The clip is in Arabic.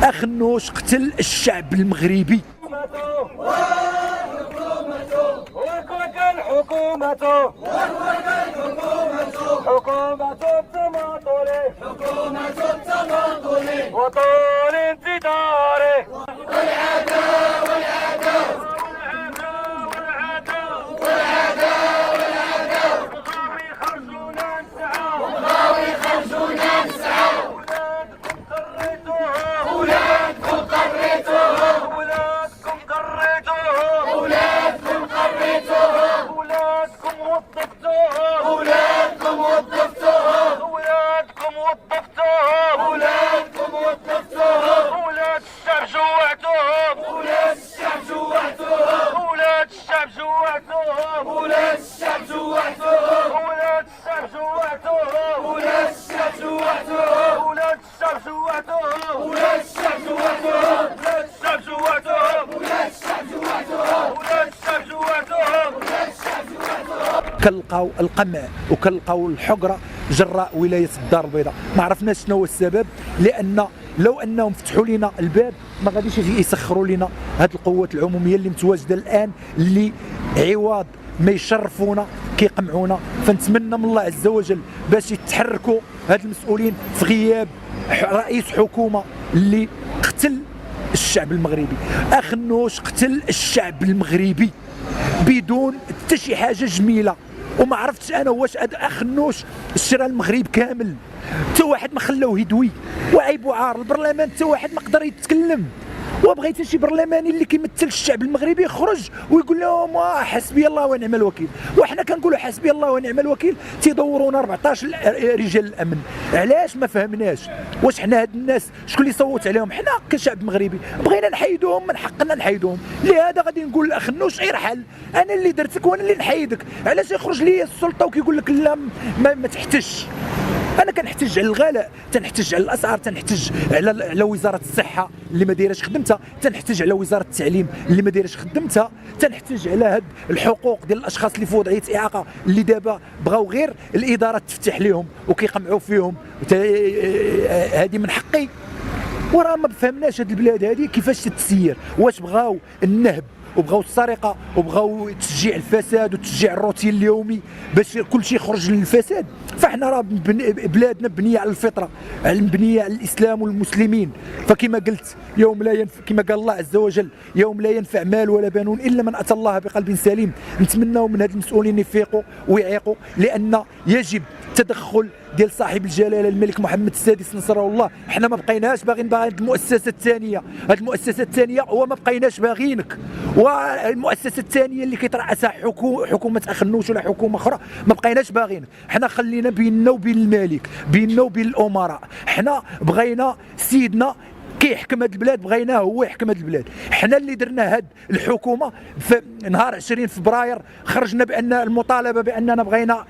أخنوش قتل الشعب المغربي. حكومته التماطل وطول انتظاره كنلقاو القمع وكنلقاو الحقره جراء ولايه الدار البيضاء. ما عرفناش شنو هو السبب، لان لو انهم فتحوا لنا الباب ما غاديش يسخروا لنا هذه القوات العموميه اللي متواجده الان، اللي عوض ما يشرفونا كيقمعونا. فنتمنى من الله عز وجل باش يتحركوا هاد المسؤولين في غياب رئيس حكومه اللي قتل الشعب المغربي. أخنوش قتل الشعب المغربي بدون حتى شي حاجه جميله. وما عرفتش انا واش أخنوش شرا المغرب كامل، حتى واحد ما خلاوه يدوي. وعيب وعار البرلمان حتى واحد ما قدر يتكلم. وبغيت شي برلماني اللي كيمثل الشعب المغربي يخرج ويقول لهم حسبي الله ونعم الوكيل. وحنا كنقولوا حسبي الله ونعم الوكيل تيدورونا 14 رجال الامن. علاش ما فهمناش؟ واش حنا هاد الناس شكون اللي صوت عليهم؟ حنا كشعب مغربي بغينا نحيدوهم، من حقنا نحيدوهم. لهذا غادي نقول اخنوش ارحل، انا اللي درتك وانا اللي نحيدك. علاش يخرج لي السلطه وكيقول لك لا ما تحتش؟ انا كنحتج على الغلاء، تنحتج على الاسعار، تنحتج على وزاره الصحه اللي ما دايرش خدمتها، تنحتج على وزاره التعليم اللي ما دايرش خدمتها، تنحتج على هاد الحقوق ديال الاشخاص اللي في وضعيه اعاقه اللي دابا بغاو غير الاداره تفتح لهم وكيقمعوا فيهم. هذه من حقي. وراه ما فهمناش هاد البلاد هذه كيفاش تتسير. واش بغاو النهب وبغاو السرقه وبغاو تشجيع الفساد وتشجيع الروتين اليومي باش كل شيء يخرج للفساد؟ فاحنا راه بلادنا بنيه على الفطره، مبنيه على الاسلام والمسلمين. فكما قلت يوم لا ينفع، كما قال الله عز وجل يوم لا ينفع مال ولا بنون الا من اتى الله بقلب سليم. نتمناو من هاد المسؤولين يفيقوا ويعيقوا، لان يجب تدخل ديال صاحب الجلاله الملك محمد السادس نصره الله. حنا ما بقيناش باغيين هذه المؤسسه الثانيه، هذه المؤسسه الثانيه هو ما بقيناش باغينك. والمؤسسه الثانيه اللي كيترأسها حكومه اخنوش ولا حكومه اخرى ما بقيناش باغينك. حنا خلينا بيننا وبين الملك، بيننا وبين الامراء. حنا بغينا سيدنا كيحكم هاد البلاد، بغيناه هو يحكم هاد البلاد. حنا اللي درنا هاد الحكومه في نهار 20 فبراير، خرجنا بان المطالبه باننا بغينا